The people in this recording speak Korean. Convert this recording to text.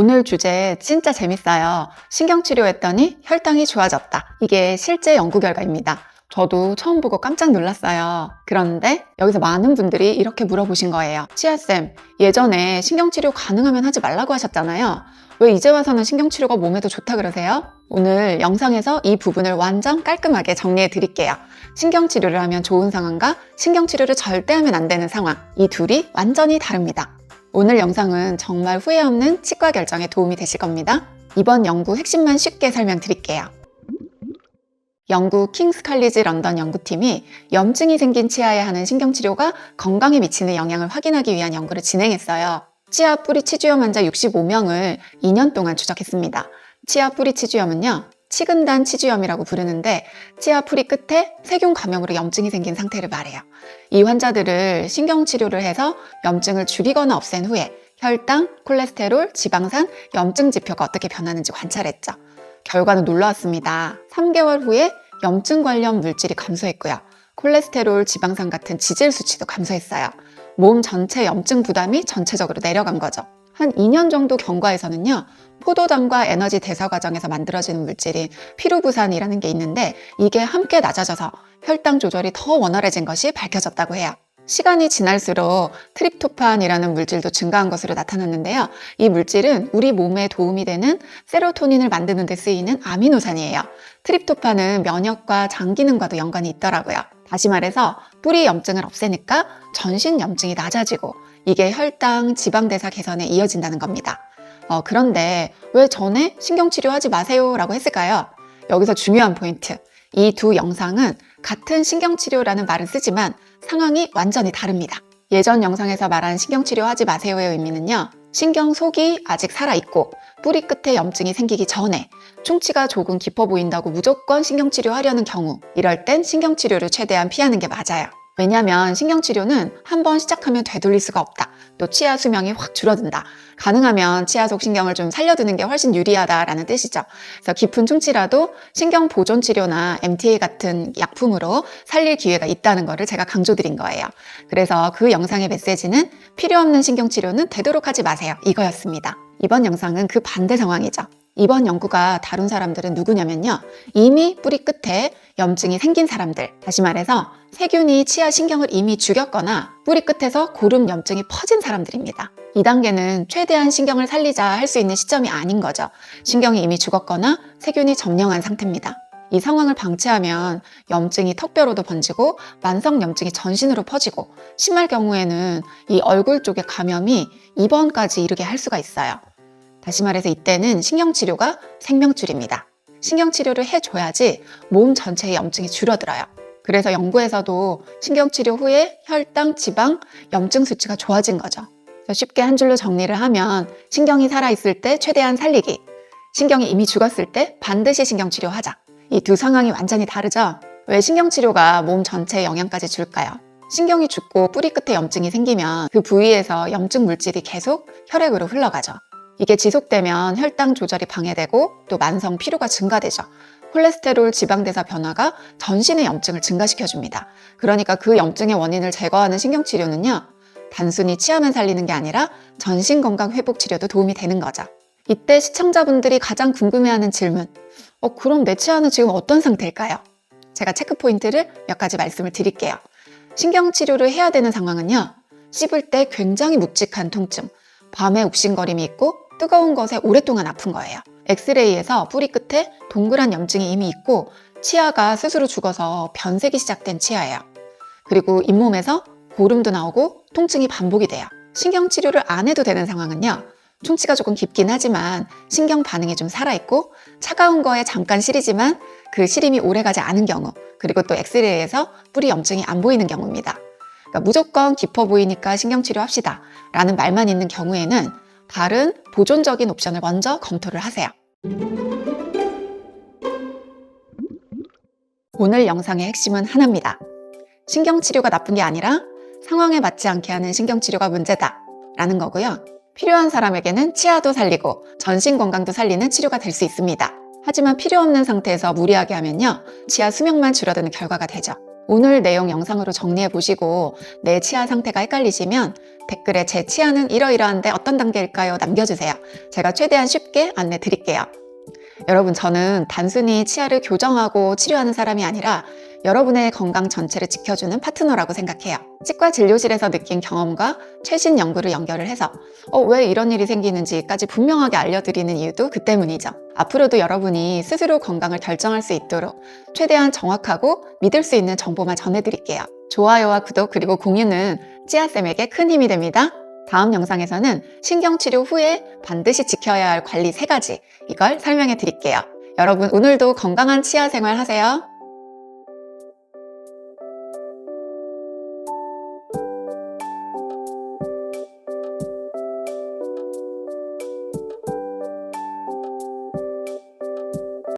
오늘 주제 진짜 재밌어요. 신경치료했더니 혈당이 좋아졌다. 이게 실제 연구 결과입니다. 저도 처음 보고 깜짝 놀랐어요. 그런데 여기서 많은 분들이 이렇게 물어보신 거예요. 치아쌤, 예전에 신경치료 가능하면 하지 말라고 하셨잖아요. 왜 이제 와서는 신경치료가 몸에도 좋다 그러세요? 오늘 영상에서 이 부분을 완전 깔끔하게 정리해 드릴게요. 신경치료를 하면 좋은 상황과 신경치료를 절대 하면 안 되는 상황. 이 둘이 완전히 다릅니다. 오늘 영상은 정말 후회 없는 치과 결정에 도움이 되실 겁니다. 이번 연구 핵심만 쉽게 설명드릴게요. 영국 킹스 칼리지 런던 연구팀이 염증이 생긴 치아에 하는 신경치료가 건강에 미치는 영향을 확인하기 위한 연구를 진행했어요. 치아 뿌리 치주염 환자 65명을 2년 동안 추적했습니다. 치아 뿌리 치주염은요, 치근단 치주염이라고 부르는데 치아 뿌리 끝에 세균 감염으로 염증이 생긴 상태를 말해요. 이 환자들을 신경치료를 해서 염증을 줄이거나 없앤 후에 혈당, 콜레스테롤, 지방산, 염증 지표가 어떻게 변하는지 관찰했죠. 결과는 놀라웠습니다. 3개월 후에 염증 관련 물질이 감소했고요. 콜레스테롤, 지방산 같은 지질 수치도 감소했어요. 몸 전체 염증 부담이 전체적으로 내려간 거죠. 한 2년 정도 경과에서는요, 포도당과 에너지 대사 과정에서 만들어지는 물질인 피루부산이라는 게 있는데 이게 함께 낮아져서 혈당 조절이 더 원활해진 것이 밝혀졌다고 해요. 시간이 지날수록 트립토판이라는 물질도 증가한 것으로 나타났는데요. 이 물질은 우리 몸에 도움이 되는 세로토닌을 만드는 데 쓰이는 아미노산이에요. 트립토판은 면역과 장 기능과도 연관이 있더라고요. 다시 말해서 뿌리 염증을 없애니까 전신 염증이 낮아지고 이게 혈당, 지방대사 개선에 이어진다는 겁니다. 그런데 왜 전에 신경치료하지 마세요 라고 했을까요? 여기서 중요한 포인트. 이 두 영상은 같은 신경치료라는 말을 쓰지만 상황이 완전히 다릅니다. 예전 영상에서 말한 신경치료하지 마세요의 의미는요, 신경 속이 아직 살아있고 뿌리 끝에 염증이 생기기 전에 충치가 조금 깊어 보인다고 무조건 신경치료하려는 경우, 이럴 땐 신경치료를 최대한 피하는 게 맞아요. 왜냐하면 신경치료는 한번 시작하면 되돌릴 수가 없다. 또 치아 수명이 확 줄어든다. 가능하면 치아 속 신경을 좀 살려두는 게 훨씬 유리하다라는 뜻이죠. 그래서 깊은 충치라도 신경 보존 치료나 MTA 같은 약품으로 살릴 기회가 있다는 거를 제가 강조드린 거예요. 그래서 그 영상의 메시지는 필요 없는 신경치료는 되도록 하지 마세요. 이거였습니다. 이번 영상은 그 반대 상황이죠. 이번 연구가 다룬 사람들은 누구냐면요, 이미 뿌리 끝에 염증이 생긴 사람들, 다시 말해서 세균이 치아 신경을 이미 죽였거나 뿌리 끝에서 고름 염증이 퍼진 사람들입니다. 이 단계는 최대한 신경을 살리자 할 수 있는 시점이 아닌 거죠. 신경이 이미 죽었거나 세균이 점령한 상태입니다. 이 상황을 방치하면 염증이 턱뼈로도 번지고 만성 염증이 전신으로 퍼지고 심할 경우에는 이 얼굴 쪽의 감염이 입원까지 이르게 할 수가 있어요. 다시 말해서 이때는 신경치료가 생명줄입니다. 신경치료를 해줘야지 몸 전체의 염증이 줄어들어요. 그래서 연구에서도 신경치료 후에 혈당, 지방, 염증 수치가 좋아진 거죠. 쉽게 한 줄로 정리를 하면 신경이 살아있을 때 최대한 살리기, 신경이 이미 죽었을 때 반드시 신경치료하자. 이 두 상황이 완전히 다르죠? 왜 신경치료가 몸 전체에 영향까지 줄까요? 신경이 죽고 뿌리 끝에 염증이 생기면 그 부위에서 염증 물질이 계속 혈액으로 흘러가죠. 이게 지속되면 혈당 조절이 방해되고 또 만성 피로가 증가되죠. 콜레스테롤 지방대사 변화가 전신의 염증을 증가시켜줍니다. 그러니까 그 염증의 원인을 제거하는 신경치료는요, 단순히 치아만 살리는 게 아니라 전신건강 회복 치료도 도움이 되는 거죠. 이때 시청자분들이 가장 궁금해하는 질문, 그럼 내 치아는 지금 어떤 상태일까요? 제가 체크 포인트를 몇 가지 말씀을 드릴게요. 신경치료를 해야 되는 상황은요, 씹을 때 굉장히 묵직한 통증, 밤에 욱신거림이 있고 뜨거운 것에 오랫동안 아픈 거예요. 엑스레이에서 뿌리 끝에 동그란 염증이 이미 있고 치아가 스스로 죽어서 변색이 시작된 치아예요. 그리고 잇몸에서 고름도 나오고 통증이 반복이 돼요. 신경치료를 안 해도 되는 상황은요, 충치가 조금 깊긴 하지만 신경 반응이 좀 살아있고 차가운 거에 잠깐 시리지만 그 시림이 오래가지 않은 경우, 그리고 또 엑스레이에서 뿌리 염증이 안 보이는 경우입니다. 그러니까 무조건 깊어 보이니까 신경치료 합시다 라는 말만 있는 경우에는 다른 보존적인 옵션을 먼저 검토를 하세요. 오늘 영상의 핵심은 하나입니다. 신경치료가 나쁜 게 아니라 상황에 맞지 않게 하는 신경치료가 문제다 라는 거고요. 필요한 사람에게는 치아도 살리고 전신 건강도 살리는 치료가 될 수 있습니다. 하지만 필요 없는 상태에서 무리하게 하면요, 치아 수명만 줄어드는 결과가 되죠. 오늘 내용 영상으로 정리해 보시고 내 치아 상태가 헷갈리시면 댓글에 제 치아는 이러이러한데 어떤 단계일까요? 남겨주세요. 제가 최대한 쉽게 안내 드릴게요. 여러분, 저는 단순히 치아를 교정하고 치료하는 사람이 아니라 여러분의 건강 전체를 지켜주는 파트너라고 생각해요. 치과 진료실에서 느낀 경험과 최신 연구를 연결을 해서 왜 이런 일이 생기는지까지 분명하게 알려드리는 이유도 그 때문이죠. 앞으로도 여러분이 스스로 건강을 결정할 수 있도록 최대한 정확하고 믿을 수 있는 정보만 전해드릴게요. 좋아요와 구독 그리고 공유는 치아쌤에게 큰 힘이 됩니다. 다음 영상에서는 신경치료 후에 반드시 지켜야 할 관리 3가지, 이걸 설명해 드릴게요. 여러분, 오늘도 건강한 치아 생활 하세요.